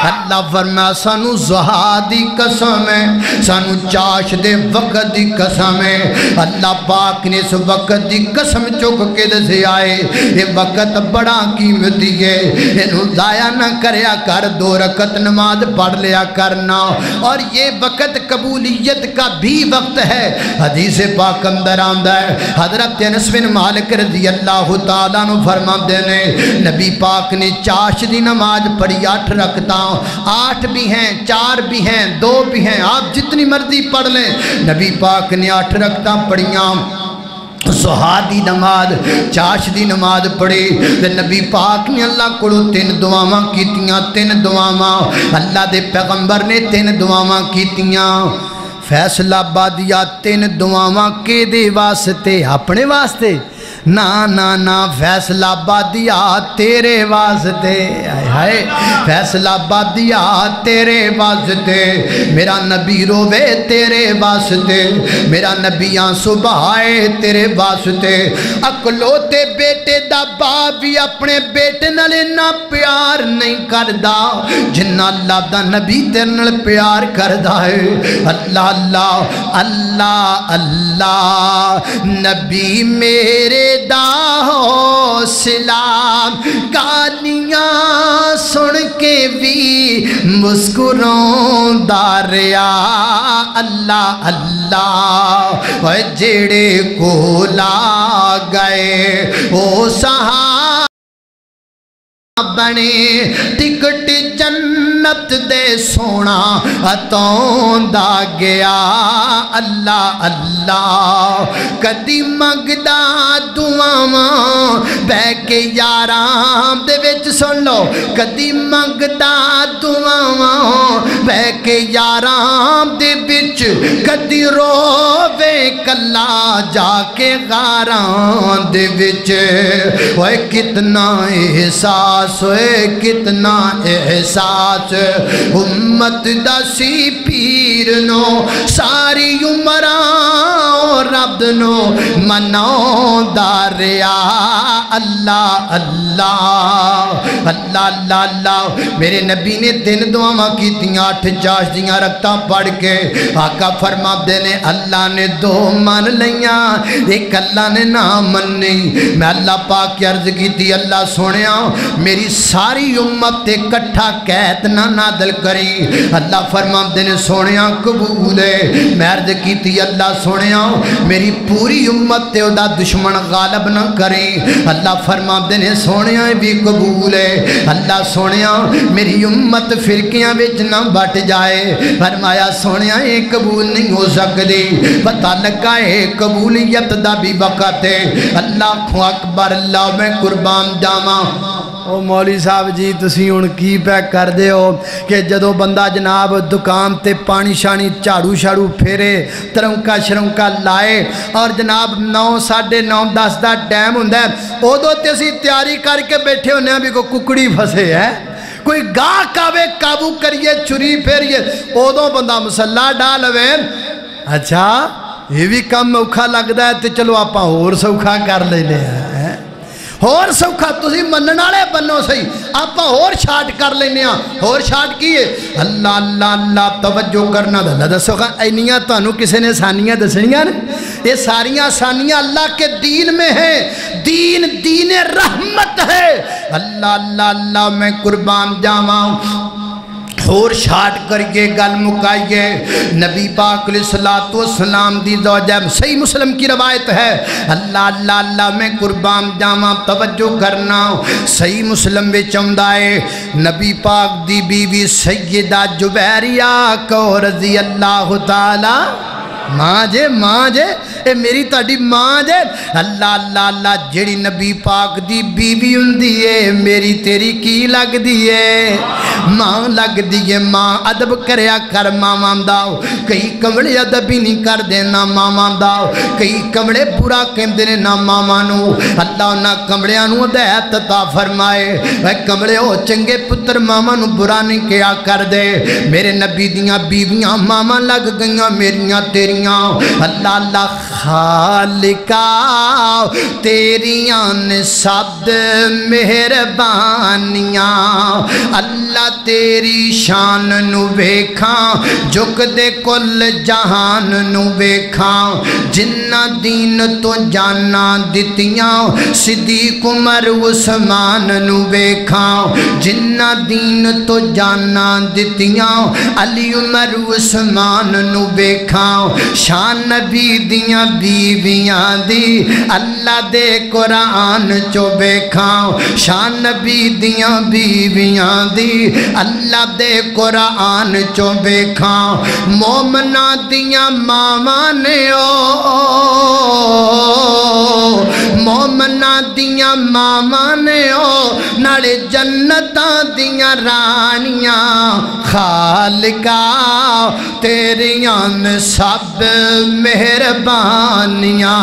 [SPEAKER 1] अल्लाह फरमाया सानू ज़ुहा दी कसम है, सानू चाश दे वक्त दी कसम है। अल्लाह पाक ने इस वक्त दी कसम चुक के दसे आए, ये वक्त बड़ा कीमती है, इनू ज़ाया ना करया कर, 2 रकत नमाज पढ़ लिया करना। और ये वक्त कबूलियत का भी वक्त है। हदीस पाक अंदर आंदा है, हज़रत अनस बिन मालिक रज़ी अल्लाह तआला अन्हु फरमाते ने नबी पाक ने चाश दी नमाज पढ़ी 8 रकतां, 8 भी हैं, 4 भी हैं, 2 भी हैं, आप जितनी मर्जी पढ़ लें। नबी पाक ने 8 रकतां पढ़ियां, ज़ुहा दी नमाज चाश दी नमाज पढ़ी, ते नबी पाक ने अल्लाह को 3 दुआवां कीतियां। 3 दुआवां अल्लाह दे पैगंबर ने 3 दुआवां कीतियां। फैसलाबादिया 3 दुआवां केदे वास्ते? अपने वास्ते ना ना ना, फैसलाबादिया तेरे वास्ते। हाय फैसलाबादिया तेरे वास्ते मेरा नबी रोवे तेरे वास्ते मेरा नबी आंसू बहाए तेरे वास्ते अकलौते बेटे दा बाप भी अपने बेटे नाल इन्ना प्यार नहीं करदा जिन्ना अल्लाह दा नबी तेरे नाल प्यार करदा है अल्लाह अल्लाह अल्लाह अल्लाह नबी मेरे दा हौसला गालियां सुन के भी मुस्कुरांदा रहा अल्लाह अल्लाह ओए जेड़े कोला गए ओ सहा बने टिकट जन्नत दे सोना अतौंदा गया अल्लाह अल्लाह कदी मंगदा दुआवां बह के यारां दे विच सुन लो कदी मंगदा दुआवां बह के यारां दे विच कदी रोवे कल्ला जाके गारां दे विच ओए कितना एहसास होए कितना एहसास उम्मत दसी पीर नो सारी उमर रब नो मनाउंदा रहा अल्लाह अल्लाह अल्लाह अल्लाह अल्लाह मेरे नबी ने दिन दुआवां कीतियां 8 चाशदियां रखता पढ़ के आका फरमाते ने अल्लाह ने 2 मन लियां एक अल्लाह ने ना मन्नी मैं अल्लाह पाक की अर्ज की अल्लाह सुनिया मेरी सारी उम्मत ते कट्ठा कैद ना नादल करी अल्लाह फरमाते ने सोनिया कबूल है मैं अर्ज की अल्लाह सोनिया मेरी पूरी उम्मत ते ओदा दुश्मन गालब ना करे अल्लाह फरमाते ने सोनिया भी कबूल है अल्लाह सोनिया मेरी उम्मत फिरकियां विच ना बट जाए फरमाया सोनिया ये कबूल नहीं हो सकती पता लगा है कबूलियत दा भी वक़्त है अल्लाह अकबर अल्लाह मैं कुर्बान जावां ओ मौली साहब जी तुसी हुण की पैक करदे हो कि जदों बंदा जनाब दुकान ते पानी शानी झाड़ू शाड़ू फेरे तरौंका शरौंका लाए और जनाब 9 9:30 10 का टाइम हुंदा उदों ते असीं तैयारी करके बैठे होंदे भी कोई कुकड़ी फसे है कोई गाहक आवे काबू करिए छुरी फेरिए उदों बंदा मसला डाल लवे अच्छा ये भी काम औखा लगता है तो चलो आप होर सौखा कर लेने होर सौखा तुसी मनण वाले बनो सही आप होर शार्ट कर लेने होर शार्ट की है अल्लाह अल्लाह अल्लाह तवज्जो करना अल्लाह दसो इन्नियां तुहानू किसी ने आसानियां दसनियां ने ये सारियां आसानियां अल्लाह के दीन में है दीन दीन रहमत है अल्लाह अल्लाह अल्लाह मैं कुर्बान जावां होर शार्ट करके गल मुकाइए नबी पाक अलैहिस्सलातु वस्सलाम दी ज़ौजा सही मुस्लिम की रवायत है अल्लाह अल्लाह अल्लाह मैं कुर्बान जावां तवज्जो करना सही मुस्लिम विच आउंदा है नबी पाक दी बीवी सैयदा जुबैरिया कौर रज़ी अल्लाह ताला माँ जे ए मेरी ताड़ी माँ जे अल्लाह अल्लाह अल्लाह जेड़ी नबी पाक दी बीवी हुंदी है मेरी तेरी की लगदी है माँ लगदी है माँ अदब करया कर मावां दा कई कमले अदब ही नहीं करदे ना मावां दा कई कमले बुरा कहंदे ने ना मावां नू अल्लाह उन्हां कमलियां नू हिदायत अता फरमाए वे कमले हो चंगे पुत्र मावां नू बुरा नहीं कहा करदे मेरे नबी दियां बीवियां मावां लग गईयां मेरियां तेरियां अल्लाह अल्लाह खालिका तेरियां ने सब मेहरबानियां अल्लाह तेरी शान नू वेखा झुकदे कुल जहान नू वेखा जिन्ना दीन तो जाना दितियां सिद्दीक उमर उस्मान नू वेखा जिन्ना दीन तो जाना दितियां अली उमर उस्मान नू वेखा शान नबी दियां बीवियां दी अल्लाह दे कुरान चो वेखा शान नबी दियां बीवियां दी अल्लाह दे कुरान चो वेखा मोमना दियां मावां ने मोमना दियां मावां ने नाले जन्नतां दियां रानियां खालिका तेरियां सब मेहरबानियां جوانیاں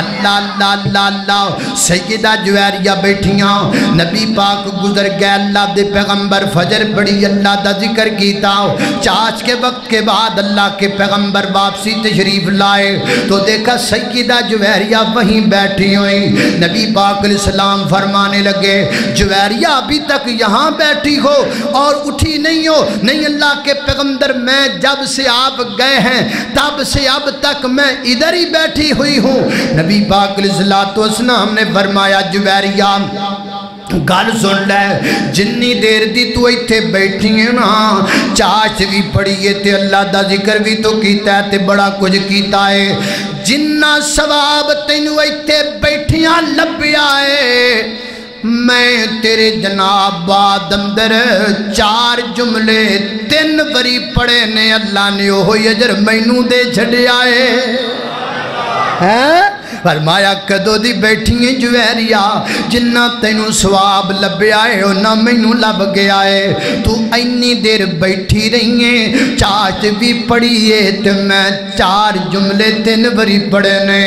[SPEAKER 1] اللہ اللہ اللہ اللہ سیدہ جویریہ بیٹھیاں نبی پاک گزر گئے اللہ دے پیغمبر فجر پڑھی اللہ دا ذکر کیتا چاچ کے وقت کے بعد اللہ کے پیغمبر واپسی تشریف لائے تو دیکھا سیدہ جویریہ وہیں بیٹھی ہوئی نبی پاک علیہ السلام فرمانے لگے جویریہ ابھی تک یہاں بیٹھی ہو اور اٹھی نہیں ہو نہیں اللہ کے پیغمبر میں جب سے آپ گئے ہیں تب سے اب تک میں ادھر ہی بیٹھی ہوئی ہوں نبی پاک علیہ السلام نے فرمایا جویریہ گل سن لے جنی دیر دی تو ایتھے بیٹھی ہیں نا چاچ بھی پڑھیے تے اللہ دا ذکر بھی تو کیتا ہے تے بڑا کچھ کیتا ہے جنہ ثواب تینو ایتھے بیٹھیاں لبیا ہے میں تیرے جناب بعد اندر 4 جملے 3 بری پڑھے نے اللہ نے اوہی اجر مینوں دے چھڈیا ہے فرمایا کدو دی بیٹھی ہیں جویریہ جنہ تینوں ثواب لبیا ہے نہ مینوں لب گیا ہے تو اینی دیر بیٹھی رہی ہیں چاچ بھی پڑھی ہے تو میں 4 جملے 3 بری پڑھے نے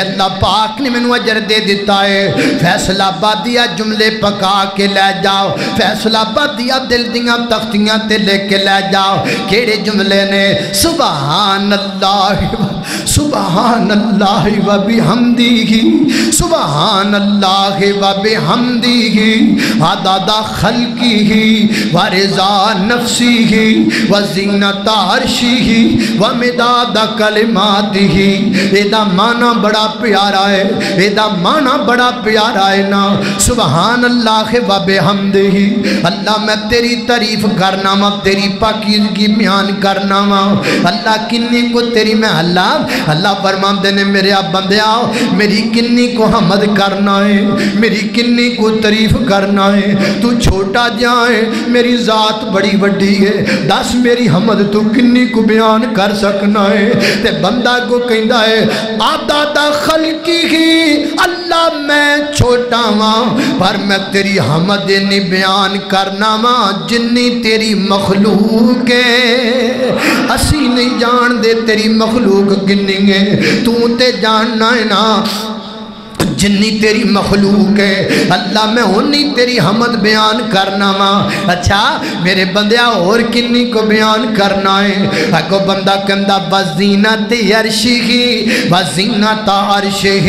[SPEAKER 1] اللہ پاک نے مینوں اجر دے دیتا ہے فیصلہ بادیا جملے پکا کے لے جاؤ فیصلہ بادیا دل دیاں تختیاں تے لے کے لے جاؤ کیڑے جملے نے سبحان اللہ سبحان اللہ و بحمدہ سبحان اللہ و بحمدہ عدد خلقہ و رضا نفسہ و زینت عرشہ و مداد کلماتہ ایدہ معنی بڑا پیارا ہے ایدہ معنی بڑا پیارا ہے نا سبحان اللہ و بحمدہ اللہ میں تیری تعریف کرنا وا تیری پاکیزگی بیان کرنا وا اللہ کنی کو تیری میں اللہ فرماندے نے میرے بندے آؤ میری کنی کو حمد کرنا ہے میری کنی کو تعریف کرنا ہے تو چھوٹا جائے میری ذات بڑی وڈی ہے دس میری حمد تو کنی کو بیان کر سکنا ہے تے بندہ کو کہندا ہے عدد خلقی ہی اللہ میں چھوٹا ماں پر میں تیری حمد نہیں بیان کرنا ماں جنی تیری مخلوق ہے اسی نہیں جان دے تیری مخلوق کنی ہے تو تے جاننا ہے نا جنی تیری مخلوق ہے اللہ میں ہونی تیری حمد بیان کرنا ماں اچھا میرے بندیا اور کنی کو بیان کرنا ہے اگو بندہ کندہ وزینت عرشہ وزینت عرشہ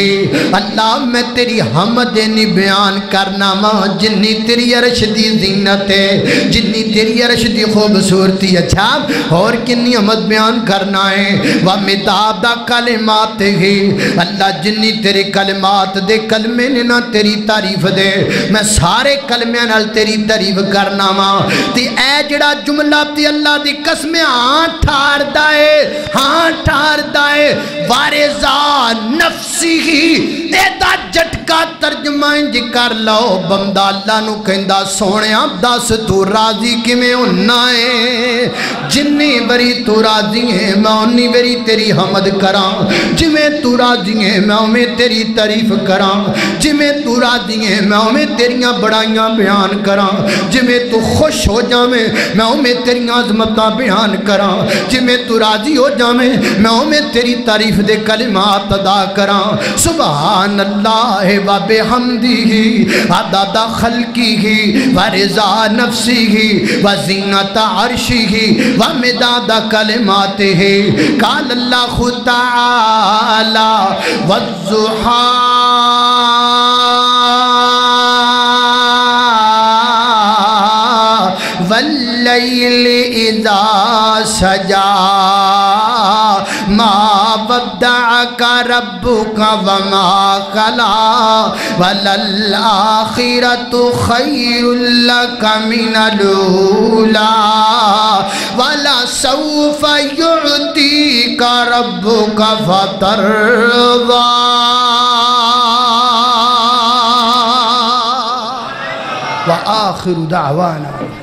[SPEAKER 1] اللہ میں تیری حمد نہیں بیان کرنا ماں جنی تیری عرش دی زینت ہے جنی تیری عرش دی خوبصورتی اچھا اور کنی حمد بیان کرنا ہے ومداد کلمات ہے اللہ جنی تیری کلمات دے کلمے نے نہ تیری تعریف دے میں سارے کلمے نال تیری تعریف کرنا ماں تی اے جڑا جملہ تی اللہ دی قسمیں ہاں ٹھار دائے وارزا نفسی ہی ایدہ جٹکا ترجمہ انج کر لو بندہ اللہ نو کہندہ سونے اب دس تو راضی کی میں انہا ہے جنی بری تو راضی ہے میں انہی بری تیری حمد کران جمیں تو راضی ہے میں انہیں تیری تعریف کران جمیں تو راضی ہے میں انہیں تیریاں بڑائیاں بیان کران جمیں تو خوش ہو جامیں میں انہیں تیریاں عظمتاں بیان کران جمیں تو راضی ہو جامیں میں انہیں تیری تعریف دے کلمات ادا کران سبحان اللہ و بحمدہ عدد خلقہ و رضا نفسہ و زینت عرشہ و مداد کلماتہ قال اللہ تعالی والضحی واللیل اذا سجا ما ودعک ربک وما قلا وللآخرۃ خیر لک من الاولی ولسوف یعطیک ربک فترضی وآخر دعوانا